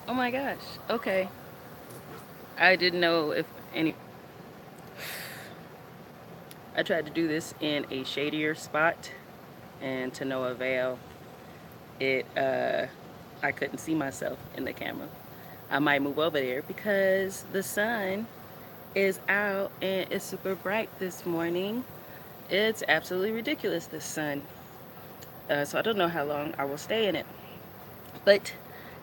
Oh my gosh. Okay. I didn't know if any. I tried to do this in a shadier spot, and to no avail. It. I couldn't see myself in the camera. I might move over there because the sun is out and it's super bright this morning. It's absolutely ridiculous, this sun. So I don't know how long I will stay in it. But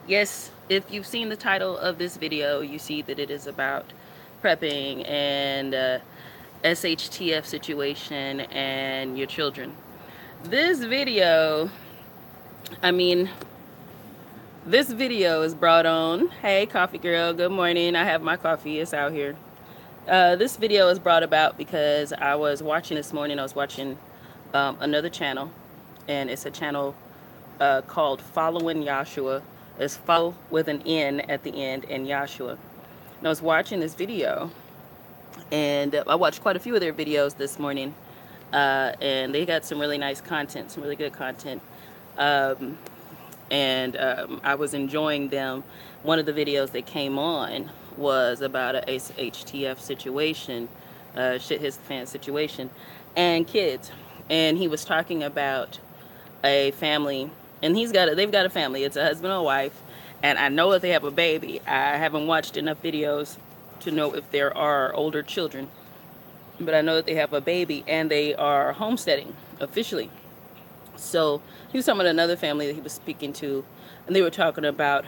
yes, if you've seen the title of this video, you see that it is about prepping and SHTF situation and your children. This video, I mean, this video is brought on. Hey, coffee girl, good morning. I have my coffee, it's out here. This video is brought about because I was watching this morning, I was watching another channel, and it's a channel called Following Joshua. It's follow with an N at the end and Joshua. And I was watching this video, and I watched quite a few of their videos this morning, and they got some really nice content, some really good content. And I was enjoying them. One of the videos that came on was about a SHTF situation, shit hits the fan situation, and kids. And he was talking about a family, and they've got a family. It's a husband and a wife, and I know that they have a baby. I haven't watched enough videos to know if there are older children, but I know that they have a baby and they are homesteading officially. So he was talking about another family that he was speaking to, and they were talking about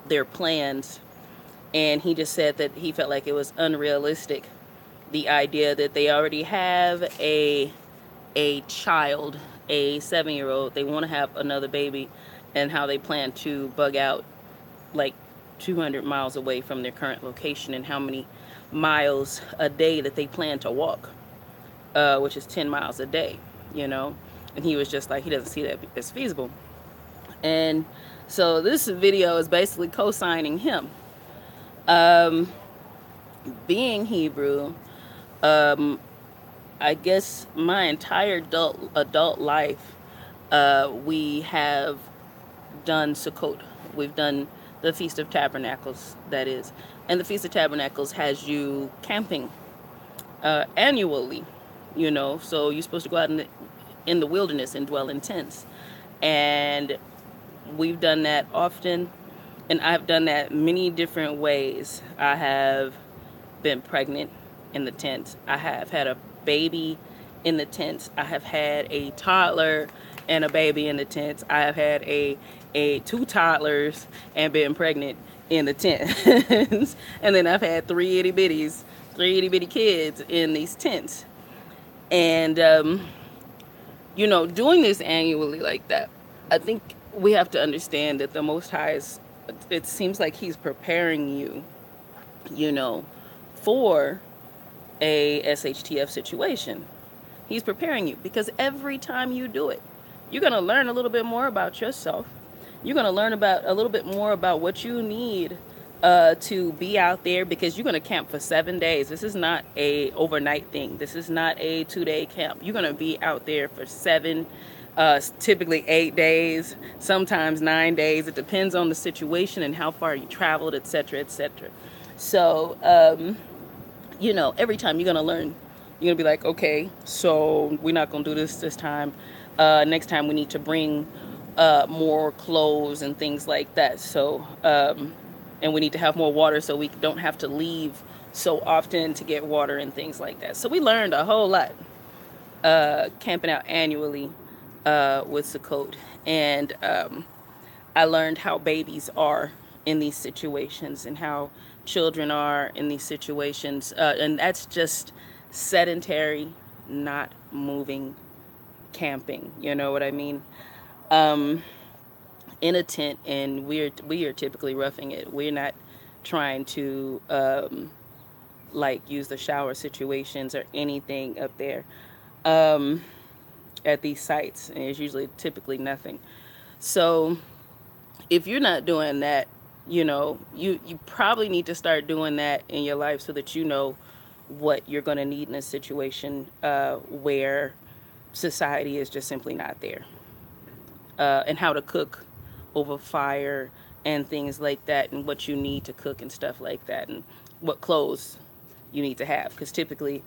their plans, and he just said that he felt like it was unrealistic, the idea that they already have a child, a 7-year-old, they want to have another baby, and how they plan to bug out like 200 miles away from their current location, and how many miles a day that they plan to walk, which is 10 miles a day, you know. And he was just like, he doesn't see that as feasible. And so this video is basically co-signing him. Being Hebrew, I guess my entire adult life, we have done Sukkot. We've done the Feast of Tabernacles, that is. And the Feast of Tabernacles has you camping annually, you know. So you're supposed to go out in the wilderness and dwell in tents. And we've done that often, and I've done that many different ways. I have been pregnant in the tent. I have had a baby in the tent. I have had a toddler and a baby in the tent. I have had a two toddlers and been pregnant in the tent. And then I've had three itty bitty kids in these tents. And you know, doing this annually like that, I think we have to understand that the Most High is, it seems like he's preparing you, you know, for a SHTF situation. He's preparing you because every time you do it, you're going to learn a little bit more about yourself. You're going to learn about a little bit more about what you need to be out there, because you're going to camp for 7 days. This is not a overnight thing. This is not a 2-day camp. You're going to be out there for 7, typically 8 days, sometimes 9 days. It depends on the situation and how far you traveled, etc., etc. So, you know, every time you're going to learn. You're going to be like, okay, so we're not going to do this time. Next time we need to bring more clothes and things like that. So, and we need to have more water so we don't have to leave so often to get water and things like that. So we learned a whole lot camping out annually with Sukkot. And I learned how babies are in these situations and how children are in these situations. And that's just sedentary, not moving camping. You know what I mean? In a tent, and we are typically roughing it. We're not trying to like use the shower situations or anything up there at these sites, and it's usually typically nothing. So if you're not doing that, you know, you probably need to start doing that in your life so that you know what you're going to need in a situation where society is just simply not there, and how to cook over fire and things like that, and what you need to cook and stuff like that, and what clothes you need to have. Because typically,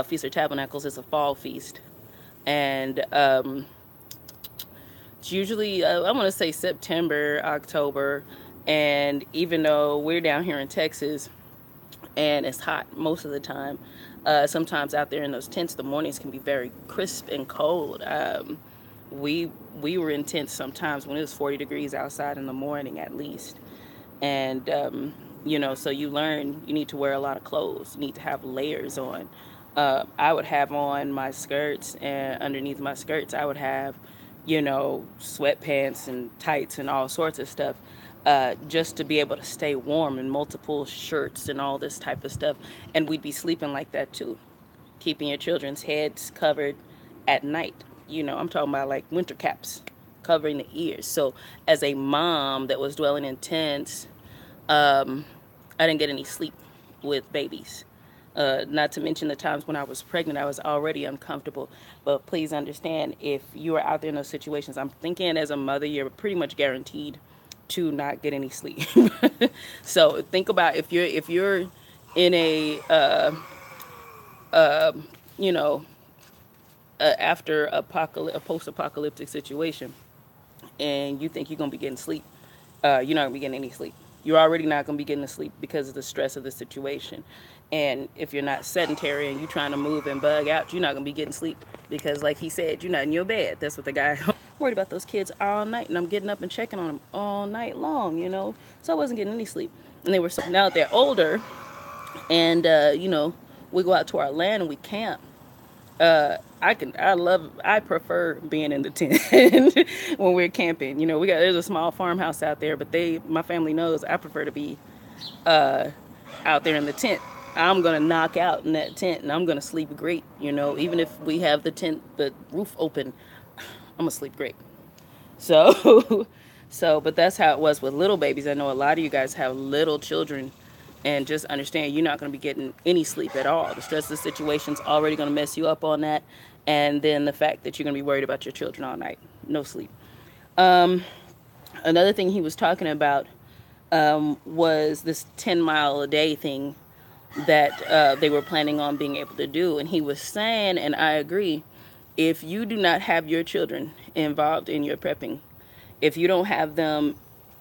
Feast of Tabernacles is a fall feast, and it's usually I want to say September, October, and even though we're down here in Texas and it's hot most of the time, sometimes out there in those tents, the mornings can be very crisp and cold. We were in tents sometimes when it was 40 degrees outside in the morning at least. And, so you learn you need to wear a lot of clothes. You need to have layers on. I would have on my skirts, and underneath my skirts, I would have, sweatpants and tights and all sorts of stuff, just to be able to stay warm, and multiple shirts and all this type of stuff. And we'd be sleeping like that too, keeping your children's heads covered at night. I'm talking about like winter caps covering the ears. So as a mom that was dwelling in tents, I didn't get any sleep with babies. Not to mention the times when I was pregnant, I was already uncomfortable. But please understand, if you are out there in those situations, I'm thinking as a mother, you're pretty much guaranteed to not get any sleep. So think about if you're in a after a post-apocalyptic situation, and you think you're gonna be getting sleep, you're not gonna be getting any sleep. You're already not gonna be getting sleep because of the stress of the situation. And if you're not sedentary and you're trying to move and bug out, you're not gonna be getting sleep because, like he said, you're not in your bed. That's what the guy worried about those kids all night, and I'm getting up and checking on them all night long, So I wasn't getting any sleep. And they were now that they're older, and we go out to our land and we camp. I prefer being in the tent when we're camping. There's a small farmhouse out there, but my family knows I prefer to be out there in the tent. I'm gonna knock out in that tent, and I'm gonna sleep great. Even if we have the roof open, I'm gonna sleep great. So, but that's how it was with little babies. I know a lot of you guys have little children, and just understand you're not going to be getting any sleep at all. The stress of the situation's already going to mess you up on that, and then the fact that you're going to be worried about your children all night, no sleep. Another thing he was talking about was this 10-mile-a-day thing that they were planning on being able to do, and he was saying, and I agree, if you do not have your children involved in your prepping, if you don't have them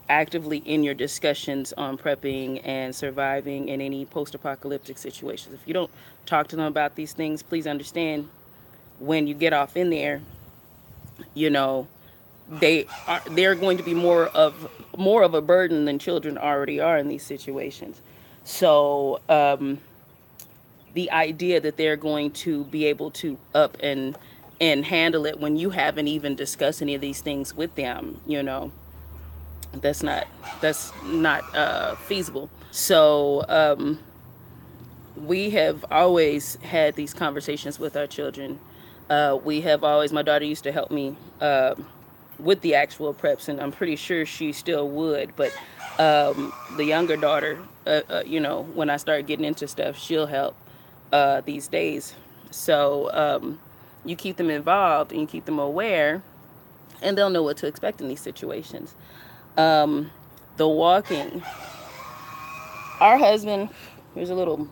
actively in your discussions on prepping and surviving in any post-apocalyptic situations, if you don't talk to them about these things, please understand, when you get off in there, they're going to be more of a burden than children already are in these situations. So the idea that they're going to be able to up and handle it when you haven't even discussed any of these things with them, that's not feasible. So we have always had these conversations with our children. My daughter used to help me with the actual preps, and I'm pretty sure she still would, but the younger daughter, when I start getting into stuff, she'll help these days. So you keep them involved and you keep them aware, and they'll know what to expect in these situations. The walking. Our husband, there's a little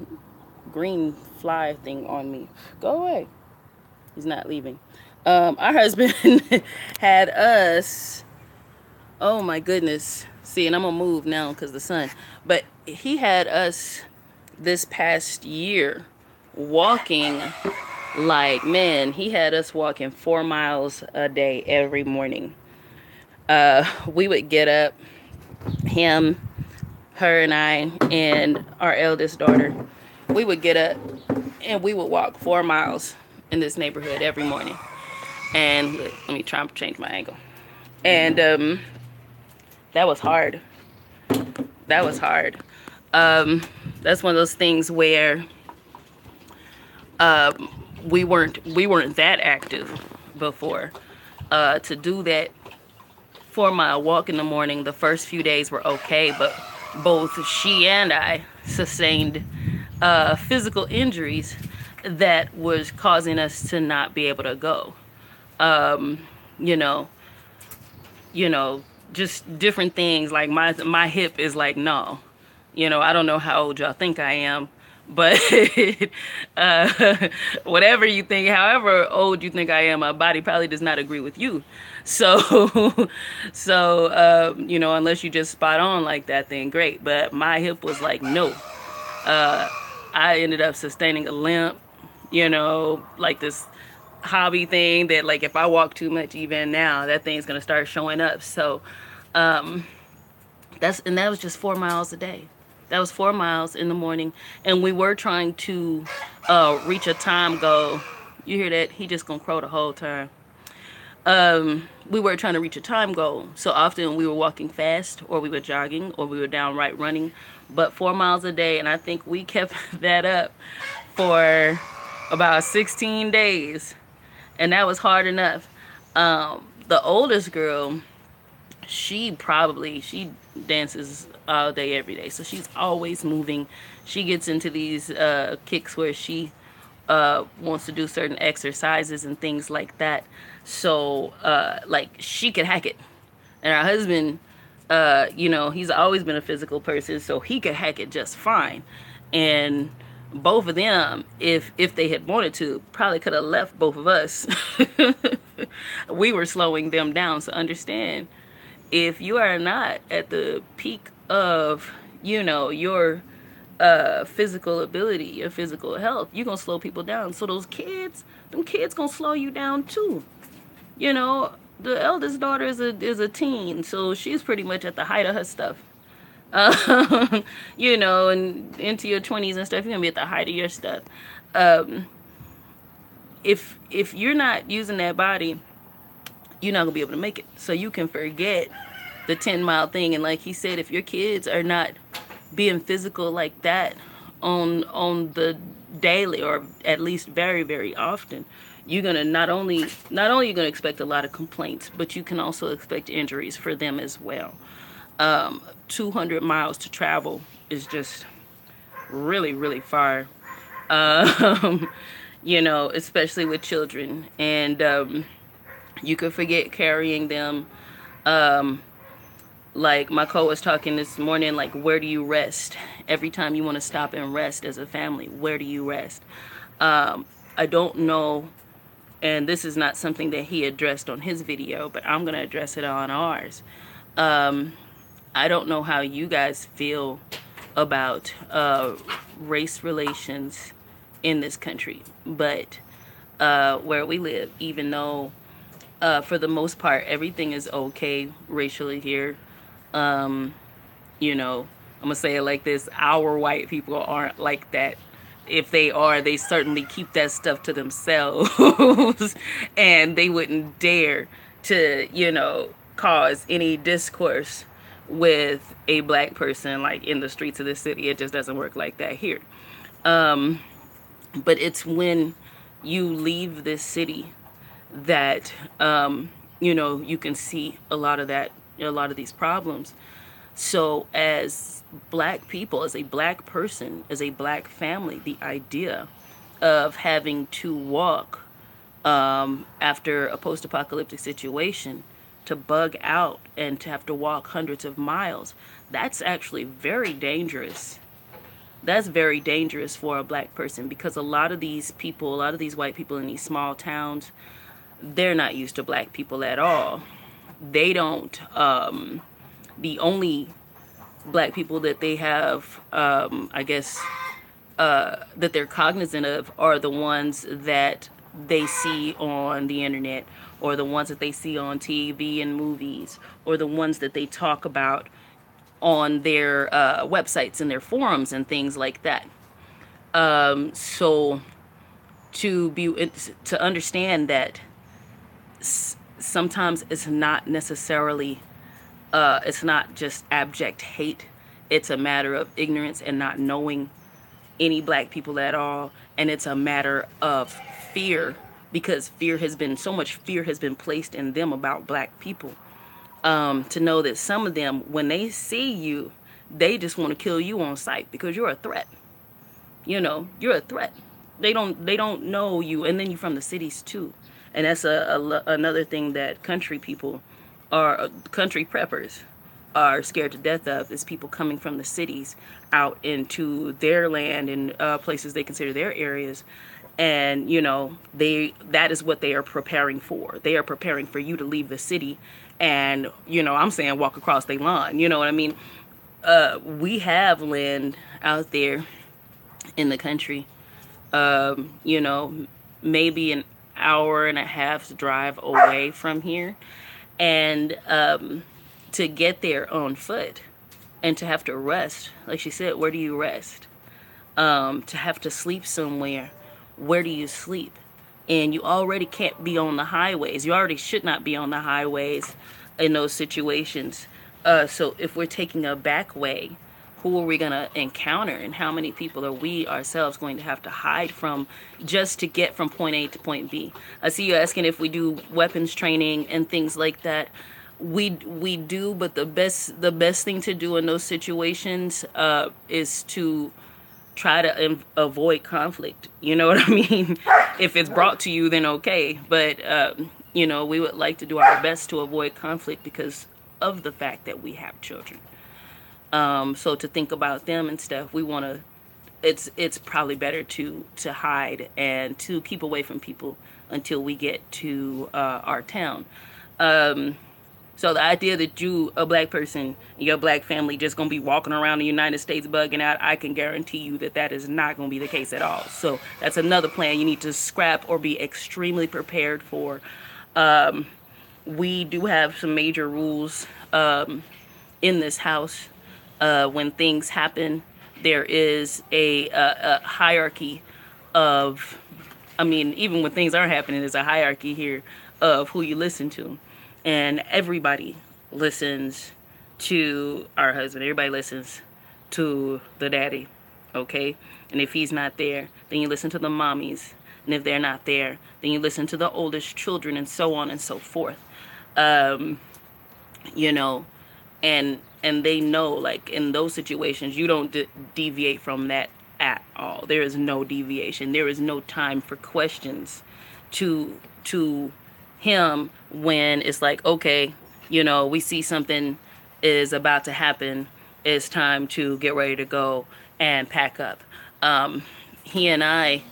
green fly thing on me. Go away. He's not leaving. Our husband had us, oh my goodness. See, and I'm going to move now because of the sun. But he had us this past year walking he had us walking 4 miles a day every morning. We would get up, him, her and I, and our eldest daughter, we would get up and we would walk 4 miles in this neighborhood every morning. And let me try and change my angle. And that was hard. That's one of those things where we weren't that active before. To do that 4-mile walk in the morning, the first few days were okay, but both she and I sustained physical injuries that was causing us to not be able to go. just different things. Like my hip is like, no, you know, I don't know how old y'all think I am, but whatever you think, however old you think I am, my body probably does not agree with you. So, you know, unless you just spot on like that, then great. But my hip was like, no. I ended up sustaining a limp, you know, like this hobby thing that, like, if I walk too much even now, that thing's gonna start showing up. So that was just 4 miles a day. That was 4 miles in the morning, and we were trying to reach a time goal. You hear that? He just gonna crow the whole time. We were trying to reach a time goal, so often we were walking fast, or we were jogging, or we were downright running. But 4 miles a day, and I think we kept that up for about 16 days, and that was hard enough. The oldest girl, she dances all day every day, so she's always moving. She gets into these kicks where she wants to do certain exercises and things like that. So like, she could hack it, and her husband, you know, he's always been a physical person, so he could hack it just fine. And both of them, if they had wanted to, probably could have left both of us. We were slowing them down. So understand, if you are not at the peak of, you know, your physical ability, your physical health, you're gonna slow people down. So them kids gonna slow you down too. You know, the eldest daughter is a teen, so she's pretty much at the height of her stuff. You know, and into your 20s and stuff, you're gonna be at the height of your stuff. If you're not using that body, you're not gonna be able to make it. So you can forget the 10-mile thing. And like he said, if your kids are not being physical like that on the daily, or at least very, very often, you're gonna not only you're gonna expect a lot of complaints, but you can also expect injuries for them as well. 200 miles to travel is just really, really far. You know, especially with children, and you could forget carrying them. Like my co was talking this morning, like, where do you rest? Every time you want to stop and rest as a family, where do you rest? I don't know, and this is not something that he addressed on his video, but I'm going to address it on ours. I don't know how you guys feel about race relations in this country, but where we live, even though for the most part everything is okay racially here, you know, I'm gonna say it like this: our white people aren't like that. If they are, they certainly keep that stuff to themselves and they wouldn't dare to, you know, cause any discourse with a black person like in the streets of the city. It just doesn't work like that here. But it's when you leave this city that you know, you can see a lot of that, a lot of these problems. So as black people, as a black person, as a black family, the idea of having to walk after a post-apocalyptic situation, to bug out and to have to walk hundreds of miles, that's actually very dangerous. That's very dangerous for a black person, because a lot of these people, a lot of these white people in these small towns, they're not used to black people at all. They don't, the only black people that they have, I guess, that they're cognizant of are the ones that they see on the internet, or the ones that they see on TV and movies, or the ones that they talk about on their websites and their forums and things like that. So to understand that sometimes it's not necessarily, it's not just abject hate. It's a matter of ignorance and not knowing any black people at all. And it's a matter of fear, because so much fear has been placed in them about black people. To know that some of them, when they see you, they just want to kill you on sight because you're a threat. You know, you're a threat. They don't know you, and then you're from the cities too. And that's another thing that country people or country preppers are scared to death of is people coming from the cities out into their land and places they consider their areas. And, you know, that is what they are preparing for. They are preparing for you to leave the city and, you know, I'm saying walk across their lawn. You know what I mean? We have land out there in the country, you know, maybe an hour and a half's drive away from here. And to get there on foot and to have to rest, like she said, where do you rest? To have to sleep somewhere, where do you sleep? And you already can't be on the highways. You already should not be on the highways in those situations. So if we're taking a back way, who are we going to encounter, and how many people are we ourselves going to have to hide from just to get from point A to point B? I see you asking if we do weapons training and things like that. We do, but the best thing to do in those situations is to try to avoid conflict. You know what I mean? If it's brought to you, then okay. But, you know, we would like to do our best to avoid conflict because of the fact that we have children. So to think about them and stuff, we want to, it's probably better to hide and to keep away from people until we get to our town. So the idea that you, a black person, your black family just going to be walking around the United States bugging out, I can guarantee you that that is not going to be the case at all. So that's another plan you need to scrap or be extremely prepared for. We do have some major rules in this house. When things happen, there is a hierarchy of, I mean, even when things aren't happening, there's a hierarchy here of who you listen to. And everybody listens to our husband. Everybody listens to the daddy, okay? And if he's not there, then you listen to the mommies. And if they're not there, then you listen to the oldest children and so on and so forth. You know, and they know, like, in those situations, you don't deviate from that at all. There is no deviation. There is no time for questions to him when it's like, okay, you know, we see something is about to happen. It's time to get ready to go and pack up. He and I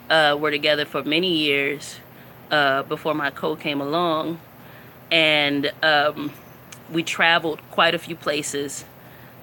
were together for many years before my co came along, and we traveled quite a few places,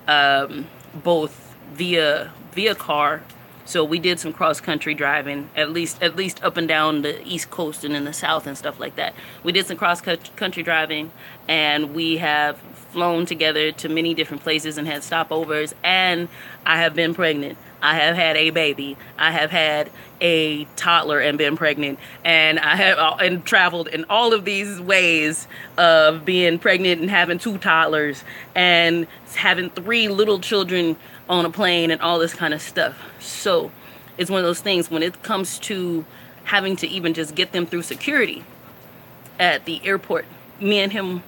both via car. So we did some cross-country driving, at least up and down the East Coast and in the South and stuff like that. We did some cross-country driving, and we have flown together to many different places and had stopovers, and I have been pregnant. I have had a baby. I have had a toddler and been pregnant, and I have and traveled in all of these ways of being pregnant and having 2 toddlers and having 3 little children on a plane and all this kind of stuff. So it's one of those things when it comes to having to even just get them through security at the airport, me and him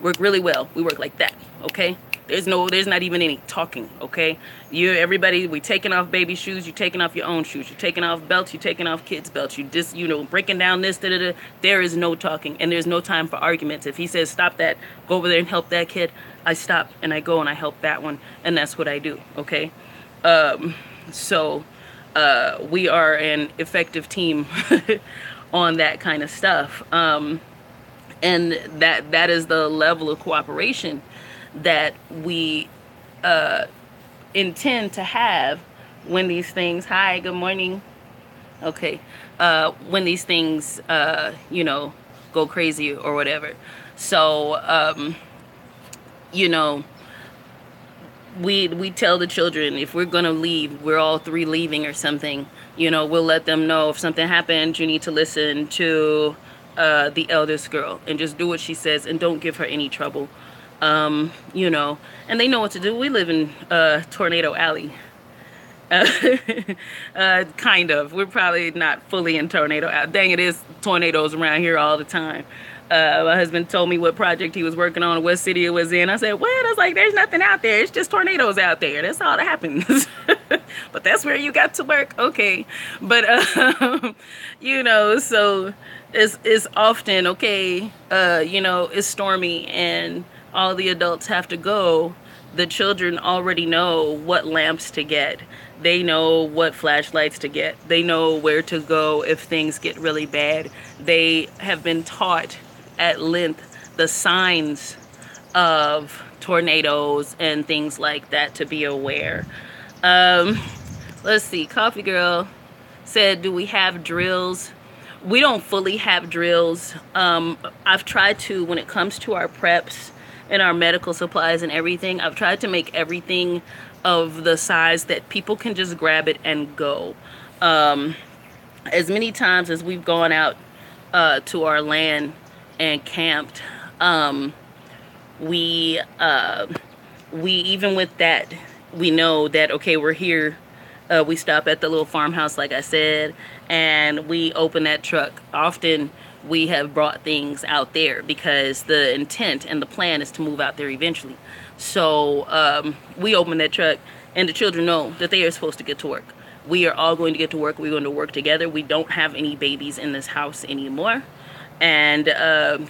work really well. We work like that, okay? There's not even any talking, okay? Everybody, we taking off baby shoes, you taking off your own shoes, you taking off belts, you taking off kids' belts, you just, you know, breaking down this, da-da-da. There is no talking, and there's no time for arguments. If he says, stop that, go over there and help that kid, I stop, and I go and I help that one, and that's what I do, okay? So we are an effective team on that kind of stuff. And that is the level of cooperation that we intend to have when these things, hi, good morning. Okay. When these things, you know, go crazy or whatever. So, you know, we tell the children if we're going to leave, we're all 3 leaving or something, you know, we'll let them know if something happens, you need to listen to the eldest girl and just do what she says and don't give her any trouble. You know, and they know what to do. We live in Tornado Alley. Kind of. We're probably not fully in Tornado Alley. Dang, it is tornadoes around here all the time. My husband told me what project he was working on, what city it was in. I said, well, I was like, there's nothing out there. It's just tornadoes out there. That's all that happens. But that's where you got to work. Okay. But, you know, so it's often okay. You know, it's stormy and all the adults have to go. The children already know what lamps to get. They know what flashlights to get. They know where to go if things get really bad. They have been taught at length the signs of tornadoes and things like that to be aware. Um, let's see. Coffee Girl said, do we have drills? We don't fully have drills. I've tried to, when it comes to our preps and our medical supplies and everything, I've tried to make everything of the size that people can just grab it and go. As many times as we've gone out to our land and camped, we even with that, we know that, okay, we're here. We stop at the little farmhouse, like I said, and we open that truck. Often we have brought things out there because the intent and the plan is to move out there eventually. So we open that truck, and the children know that they are supposed to get to work. We are all going to get to work. We're going to work together. We don't have any babies in this house anymore. And,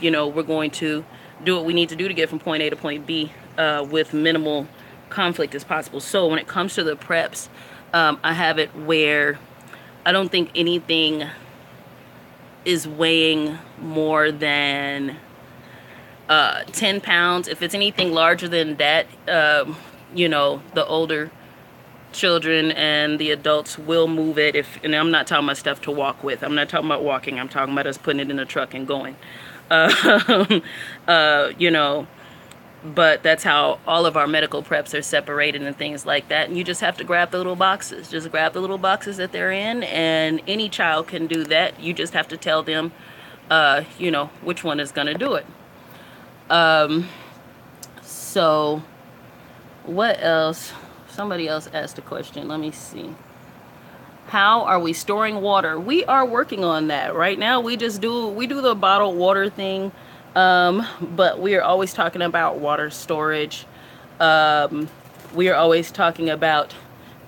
you know, we're going to do what we need to do to get from point A to point B with minimal conflict as possible. So when it comes to the preps, I have it where I don't think anything is weighing more than 10 pounds. If it's anything larger than that, you know, the older children and the adults will move it. And I'm not talking about stuff to walk with. I'm not talking about walking. I'm talking about us putting it in a truck and going. You know, but that's how all of our medical preps are separated and things like that. And you just have to grab the little boxes. Just grab the little boxes that they're in, and any child can do that. You just have to tell them, you know, which one is going to do it. So what else? Somebody else asked a question. Let me see. How are we storing water? We are working on that right now. We do the bottled water thing. But we are always talking about water storage. We are always talking about,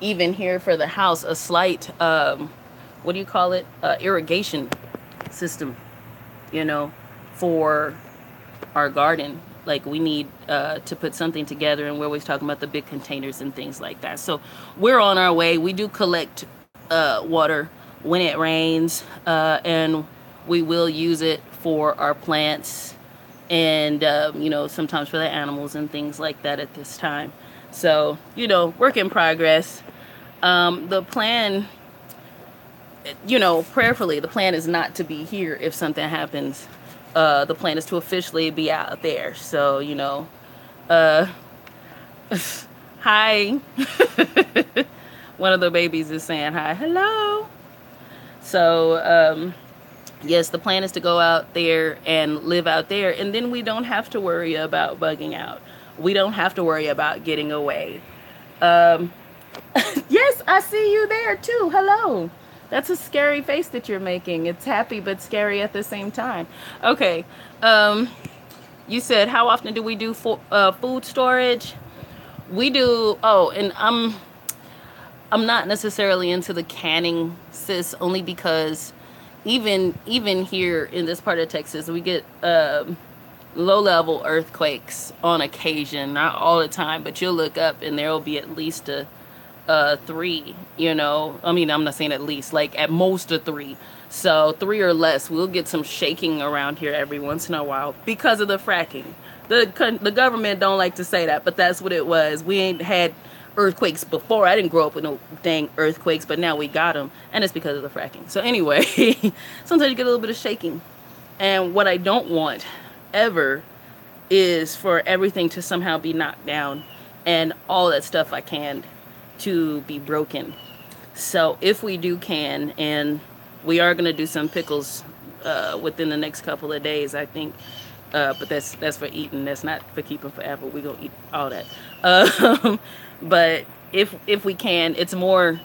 even here for the house, a slight, what do you call it? Irrigation system, you know, for our garden. Like, we need to put something together, and we're always talking about the big containers and things like that. So we're on our way. We do collect water when it rains, and we will use it for our plants and, you know, sometimes for the animals and things like that at this time. So, you know, work in progress. The plan, you know, prayerfully, the plan is not to be here if something happens. The plan is to officially be out there. So, you know, hi. One of the babies is saying hi. Hello. So, yes, the plan is to go out there and live out there, and then we don't have to worry about bugging out. We don't have to worry about getting away. Yes, I see you there too. Hello. That's a scary face that you're making. It's happy but scary at the same time. Okay. You said, how often do we do food storage? We do. Oh, and I'm not necessarily into the canning, sis, only because even here in this part of Texas, we get low-level earthquakes on occasion, not all the time, but you'll look up and there will be at least a 3, you know. I mean, I'm not saying at least, like at most a 3. So 3 or less. We'll get some shaking around here every once in a while because of the fracking. The government don't like to say that, but that's what it was. We ain't had earthquakes before. I didn't grow up with no dang earthquakes, but now we got them, and it's because of the fracking. So anyway, sometimes you get a little bit of shaking. And what I don't want ever is for everything to somehow be knocked down and all that stuff I canned to be broken. So if we do can, and we are going to do some pickles within the next couple of days, I think, but that's for eating. That's not for keeping forever. We're going to eat all that. But if we can, it's more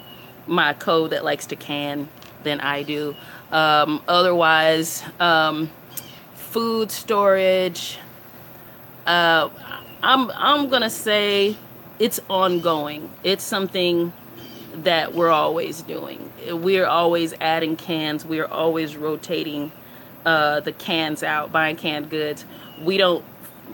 my code that likes to can than I do. Otherwise, food storage, I'm gonna say it's ongoing. It's something that we're always doing. We're always adding cans. We're always rotating the cans out, buying canned goods. We don't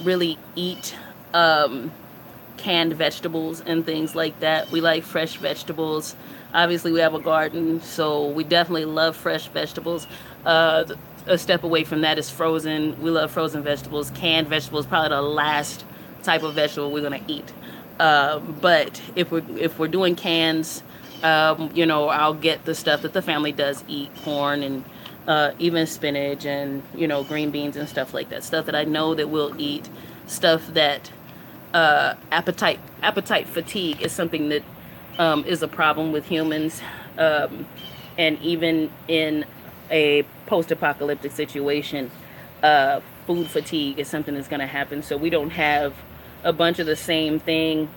really eat canned vegetables and things like that. We like fresh vegetables. Obviously, we have a garden, so we definitely love fresh vegetables. A step away from that is frozen. We love frozen vegetables. Canned vegetables, probably the last type of vegetable we're gonna eat. But if we're doing cans, you know, I'll get the stuff that the family does eat, corn and even spinach and, you know, green beans and stuff like that. Stuff that I know that we'll eat. Stuff that appetite fatigue is something that is a problem with humans, and even in a post-apocalyptic situation, food fatigue is something that's going to happen. So we don't have a bunch of the same thing,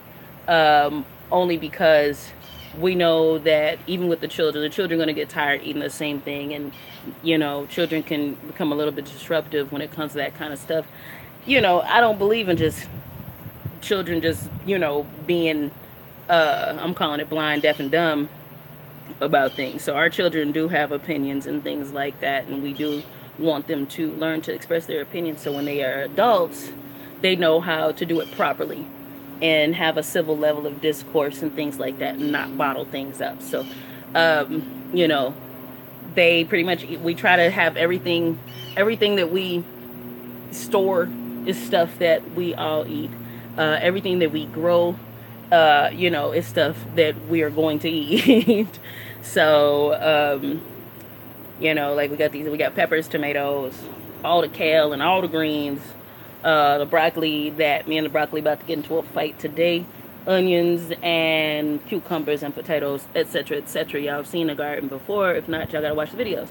only because we know that even with the children are going to get tired eating the same thing, and you know, children can become a little bit disruptive when it comes to that kind of stuff. You know, I don't believe in just children just, you know, being I'm calling it blind, deaf, and dumb about things. So our children do have opinions and things like that, and we do want them to learn to express their opinions, so when they are adults, they know how to do it properly and have a civil level of discourse and things like that, and not bottle things up. So you know, they pretty much, we try to have everything that we store is stuff that we all eat. Everything that we grow, you know, is stuff that we are going to eat. So, you know, like we got peppers, tomatoes, all the kale and all the greens, the broccoli that me and the broccoli about to get into a fight today, onions and cucumbers and potatoes, etc., etc. Y'all have seen the garden before. If not, y'all gotta watch the videos.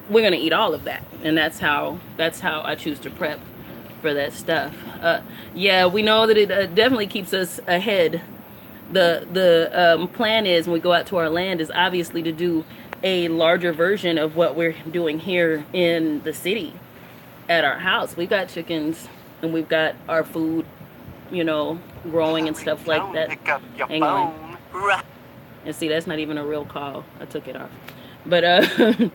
We're gonna eat all of that, and that's how I choose to prep for that stuff. Yeah, we know that it definitely keeps us ahead. The plan is, when we go out to our land, is obviously to do a larger version of what we're doing here in the city at our house. We've got chickens and we've got our food, you know, growing and stuff like that. Hang on. And see, that's not even a real call. I took it off. But that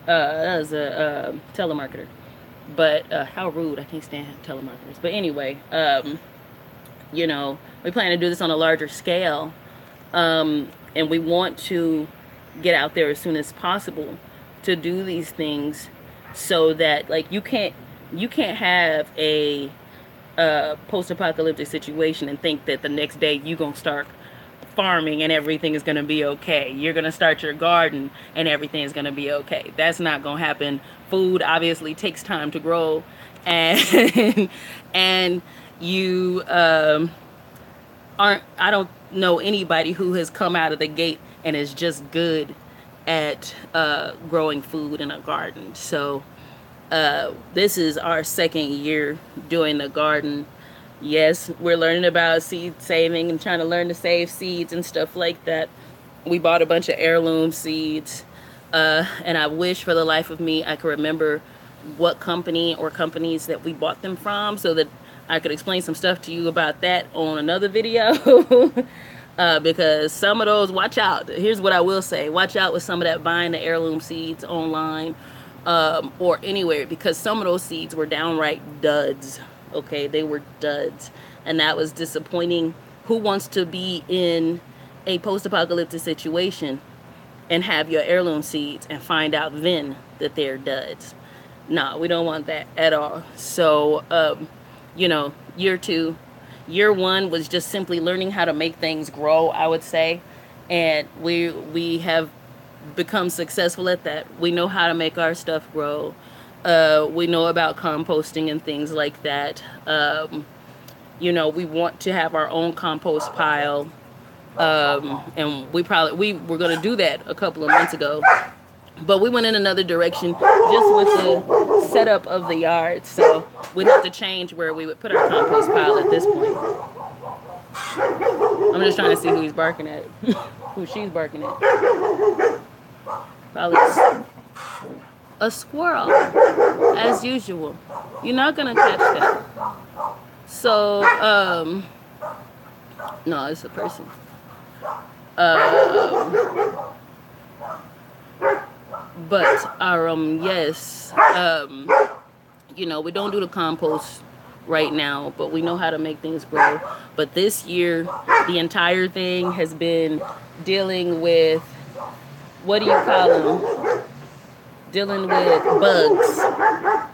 was a telemarketer. But how rude. I can't stand telemarketers. But anyway, you know, we plan to do this on a larger scale, and we want to get out there as soon as possible to do these things, so that, like, you can't have a post-apocalyptic situation and think that the next day you're gonna start farming and everything is gonna be okay. You're gonna start your garden and everything is gonna be okay. That's not gonna happen. Food obviously takes time to grow, and and you aren't. I don't know anybody who has come out of the gate and is just good at growing food in a garden. So this is our second year doing the garden. Yes, we're learning about seed saving and trying to learn to save seeds and stuff like that. We bought a bunch of heirloom seeds, and I wish for the life of me I could remember what company or companies that we bought them from, so that I could explain some stuff to you about that on another video. Because some of those, watch out. Here's what I will say. Watch out with some of that buying the heirloom seeds online or anywhere, because some of those seeds were downright duds. Okay, they were duds, and that was disappointing. Who wants to be in a post-apocalyptic situation and have your heirloom seeds and find out then that they're duds? No, we don't want that at all. So, you know, year 2, year 1 was just simply learning how to make things grow, I would say, and we have become successful at that. We know how to make our stuff grow. We know about composting and things like that. You know, we want to have our own compost pile, and we were going to do that a couple of months ago, but we went in another direction just with the setup of the yard. So we'd have to change where we would put our compost pile at this point. I'm just trying to see who he's barking at, who she's barking at. Probably a squirrel, as usual. You're not gonna catch that. So, no, it's a But our yes, you know, we don't do the compost right now, but we know how to make things grow. But this year, the entire thing has been dealing with, what do you call them? Dealing with bugs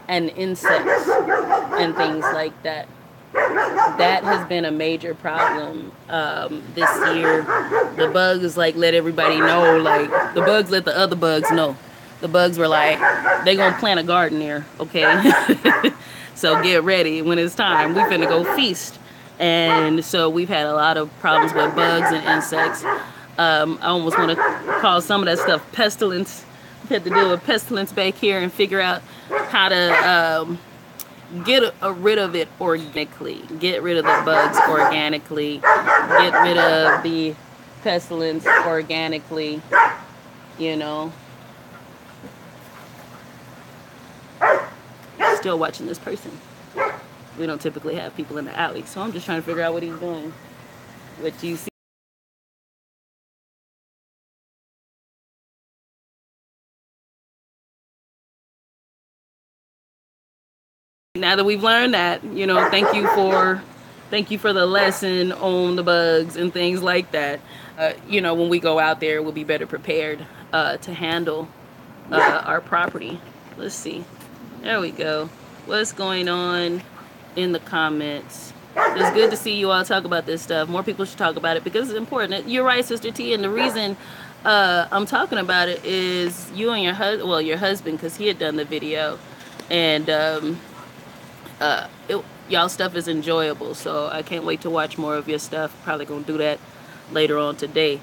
and insects and things like that. That has been a major problem this year. The bugs like let everybody know, like the bugs let the other bugs know. The bugs were like, they gonna plant a garden there, okay? So get ready when it's time. We finna go feast. And so we've had a lot of problems with bugs and insects. I almost want to call some of that stuff pestilence. We had to deal with pestilence back here and figure out how to get rid of it organically. Get rid of the bugs organically. Get rid of the pestilence organically, you know. Still watching this person. We don't typically have people in the alley, so I'm just trying to figure out what he's doing. What you see. Now that we've learned that, you know, thank you for the lesson on the bugs and things like that. You know, when we go out there, we'll be better prepared to handle our property. Let's see. There we go. What's going on in the comments? It's good to see you all talk about this stuff. More people should talk about it because it's important. You're right, Sister T, and the reason I'm talking about it is you and your husband, well, your husband, because he had done the video, and y'all stuff is enjoyable, so I can't wait to watch more of your stuff. Probably gonna do that later on today.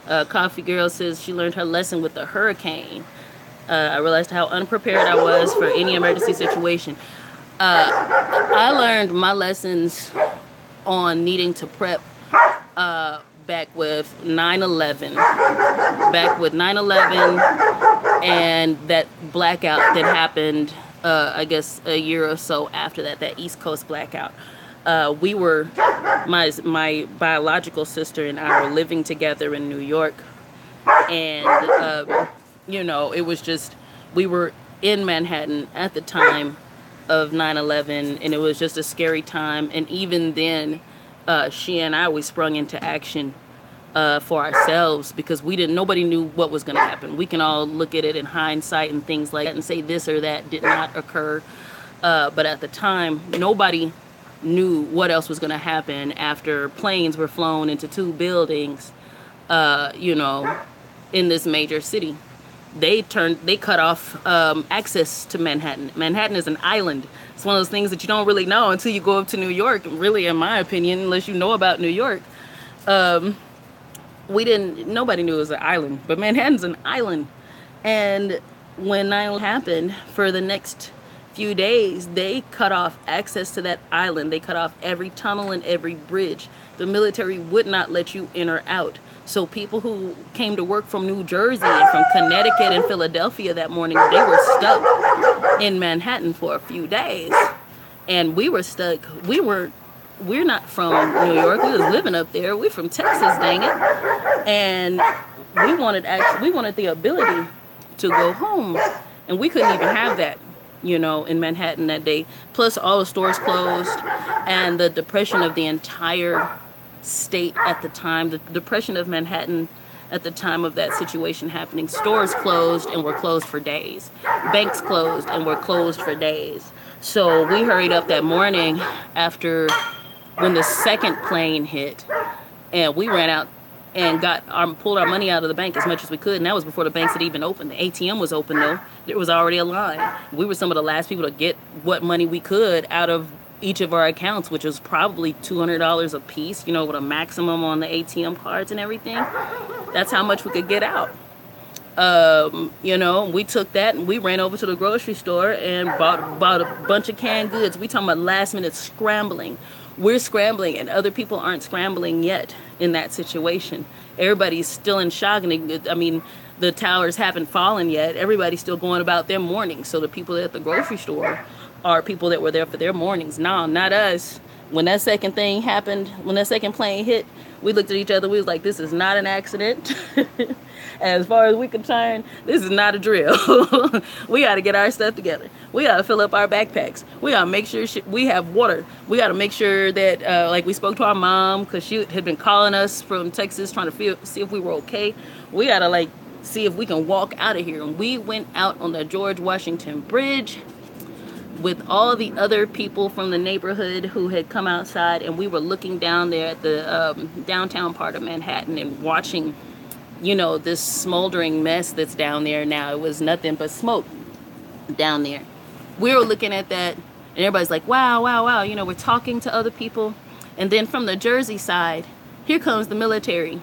Coffee Girl says she learned her lesson with the hurricane. I realized how unprepared I was for any emergency situation. I learned my lessons on needing to prep back with 9/11. Back with 9/11 and that blackout that happened, I guess, a year or so after that, that East Coast blackout. We were, my biological sister and I were living together in New York. And you know, it was just, we were in Manhattan at the time of 9/11, and it was just a scary time. And even then, she and I, we sprung into action for ourselves because nobody knew what was going to happen. We can all look at it in hindsight and things like that and say this or that did not occur. But at the time, nobody knew what else was going to happen after planes were flown into 2 buildings, you know, in this major city. They cut off access to Manhattan. Manhattan is an island. It's one of those things that you don't really know until you go up to New York, really, in my opinion, unless you know about New York. Nobody knew it was an island, but Manhattan's an island. And when 9/11 happened, for the next few days, they cut off access to that island. They cut off every tunnel and every bridge. The military would not let you in or out. So people who came to work from New Jersey and from Connecticut and Philadelphia that morning, they were stuck in Manhattan for a few days. And we were stuck. We're not from New York. We was living up there. We're from Texas, dang it. And we wanted the ability to go home. And we couldn't even have that, you know, in Manhattan that day. Plus all the stores closed, and the depression of the entire state at the time, the depression of Manhattan at the time of that situation happening. Stores closed and were closed for days. Banks closed and were closed for days. So we hurried up that morning after when the second plane hit, and we ran out and pulled our money out of the bank as much as we could. And that was before the banks had even opened. The ATM was open though. There was already a line. We were some of the last people to get what money we could out of each of our accounts, which was probably $200 a piece, you know, with a maximum on the ATM cards and everything. That's how much we could get out. You know, we took that and we ran over to the grocery store and bought a bunch of canned goods. We talking about last minute scrambling. We're scrambling, and other people aren't scrambling yet in that situation. Everybody's still in shock, and I mean, the towers haven't fallen yet. Everybody's still going about their morning. So the people at the grocery store are people that were there for their mornings. No, not us. When that second thing happened, when that second plane hit, we looked at each other. We was like, this is not an accident. As far as we concerned, this is not a drill. We got to get our stuff together. We got to fill up our backpacks. We got to make sure we have water. We got to make sure that, like, we spoke to our mom because she had been calling us from Texas trying to see if we were okay. We got to, like, see if we can walk out of here. And we went out on the George Washington Bridge with all the other people from the neighborhood who had come outside, and we were looking down there at the downtown part of Manhattan and watching, you know, this smoldering mess that's down there now. It was nothing but smoke down there. We were looking at that, and everybody's like, wow, wow, wow. You know, we're talking to other people. And then from the Jersey side, here comes the military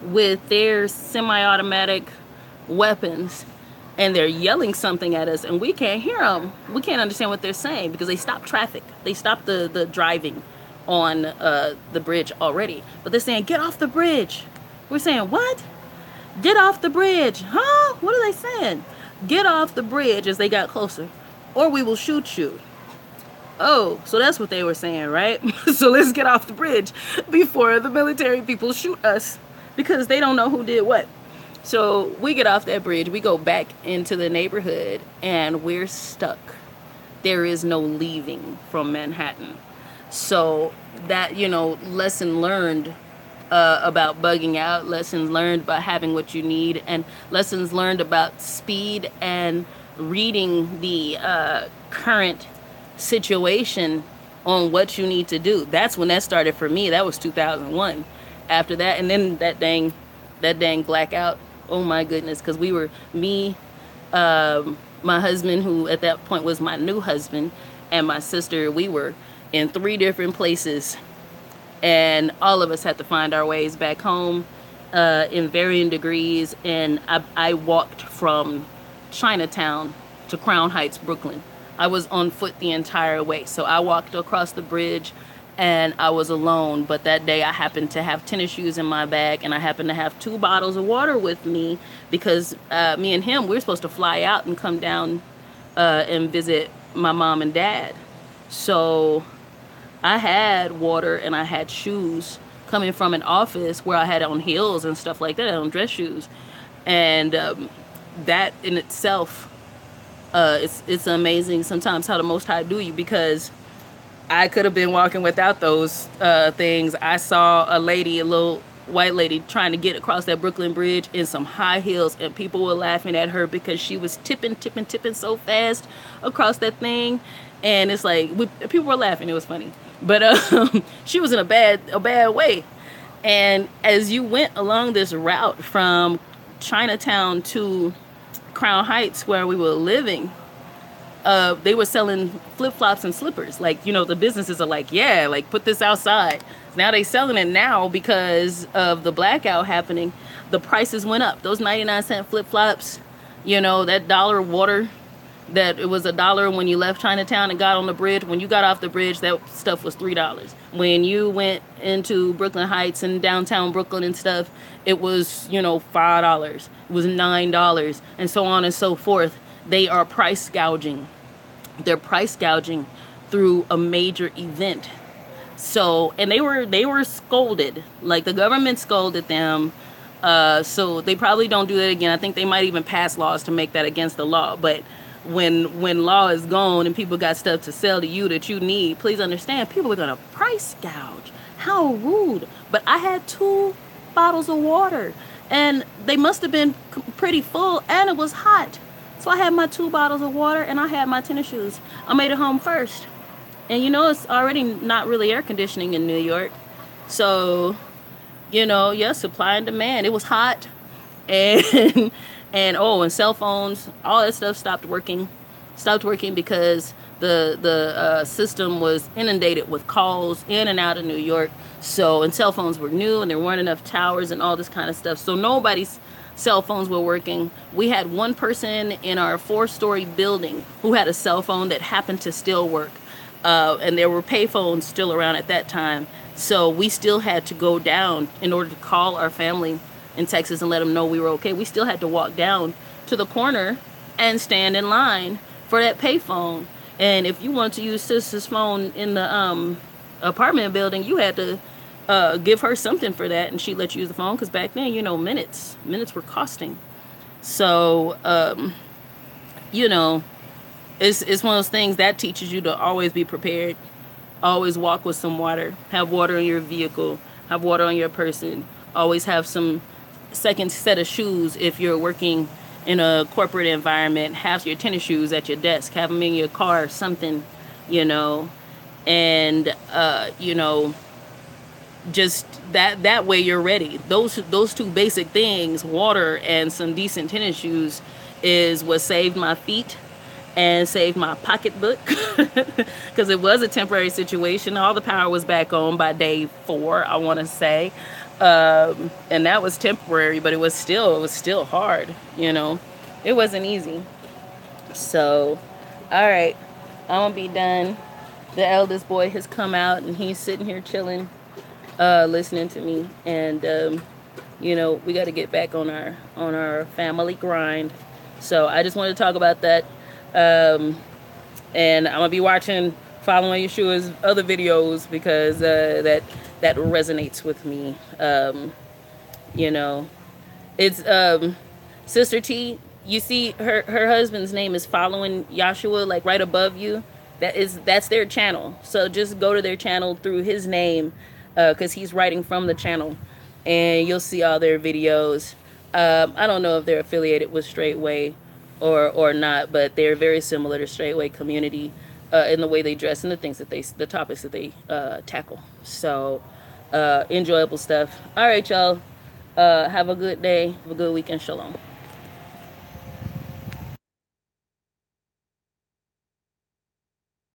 with their semi-automatic weapons, and they're yelling something at us, and we can't hear them. We can't understand what they're saying because they stopped traffic. They stopped the driving on the bridge already. But they're saying, get off the bridge. We're saying, what? Get off the bridge. Huh? What are they saying? Get off the bridge as they got closer, or we will shoot you. Oh, so that's what they were saying, right? So let's get off the bridge before the military people shoot us because they don't know who did what. So we get off that bridge, we go back into the neighborhood, and we're stuck. There is no leaving from Manhattan. So that, you know, lesson learned about bugging out, lessons learned about having what you need, and lessons learned about speed and reading the current situation on what you need to do. That's when that started for me. That was 2001. After that, and then that dang blackout. Oh my goodness, because we were, me, my husband, who at that point was my new husband, and my sister, we were in 3 different places, and all of us had to find our ways back home in varying degrees. And I walked from Chinatown to Crown Heights, Brooklyn. I was on foot the entire way. So I walked across the bridge, and I was alone. But that day I happened to have tennis shoes in my bag, and I happened to have 2 bottles of water with me because me and him, we were supposed to fly out and come down and visit my mom and dad. So I had water and I had shoes coming from an office where I had on heels and stuff like that, on dress shoes. And that in itself, it's amazing sometimes how the Most High do you, because I could have been walking without those things. I saw a lady, a little white lady, trying to get across that Brooklyn Bridge in some high heels, and people were laughing at her because she was tipping so fast across that thing. And it's like, people were laughing. It was funny. But she was in a bad way. And as you went along this route from Chinatown to Crown Heights, where we were living, they were selling flip-flops and slippers. Like, you know, the businesses are like, yeah, like, put this outside. Now they selling it now because of the blackout happening. The prices went up. Those 99-cent flip-flops, you know, that dollar water, that it was $1 when you left Chinatown and got on the bridge. When you got off the bridge, that stuff was $3. When you went into Brooklyn Heights and downtown Brooklyn and stuff, it was, you know, $5. It was $9, and so on and so forth. They are price gouging. They're price gouging through a major event. So, and they were scolded. Like, the government scolded them. So they probably don't do that again. I think they might even pass laws to make that against the law. But when law is gone and people got stuff to sell to you that you need, please understand, people are going to price gouge. How rude. But I had 2 bottles of water, and they must have been pretty full, and it was hot. So I had my 2 bottles of water, and I had my tennis shoes. I made it home first. And you know, it's already not really air conditioning in New York. So, you know, yeah, supply and demand. It was hot. And and cell phones, all that stuff stopped working because the system was inundated with calls in and out of New York. So, and cell phones were new, and there weren't enough towers and all this kind of stuff. So nobody's cell phones were working. We had one person in our 4-story building who had a cell phone that happened to still work. And there were pay phones still around at that time. So we still had to go down in order to call our family in Texas and let them know we were okay. We still had to walk down to the corner and stand in line for that pay phone. And if you wanted to use sister's phone in the apartment building, you had to give her something for that, and she let you use the phone, because back then, you know, minutes were costing. So you know, it's one of those things that teaches you to always be prepared, always walk with some water, have water in your vehicle, have water on your person, always have some second set of shoes if you're working in a corporate environment, have your tennis shoes at your desk, have them in your car, something, you know, and you know, just that way you're ready. Those two basic things, water and some decent tennis shoes, is what saved my feet and saved my pocketbook, because it was a temporary situation. All the power was back on by day 4, I want to say, and that was temporary, but it was still hard. You know, it wasn't easy. So, all right, I'm gonna be done. The eldest boy has come out, and he's sitting here chilling, listening to me, and you know, we got to get back on our family grind. So I just wanted to talk about that. And I'm gonna be following Yeshua's other videos, because that resonates with me. You know, it's Sister T. You see, her husband's name is Following Yahshua, like right above you. That's their channel. So just go to their channel through his name, because he's writing from the channel, and you'll see all their videos. I don't know if they're affiliated with Straightway or not, but they're very similar to Straightway Community in the way they dress and the topics that they tackle. So enjoyable stuff. All right, y'all. Have a good day. Have a good weekend. Shalom.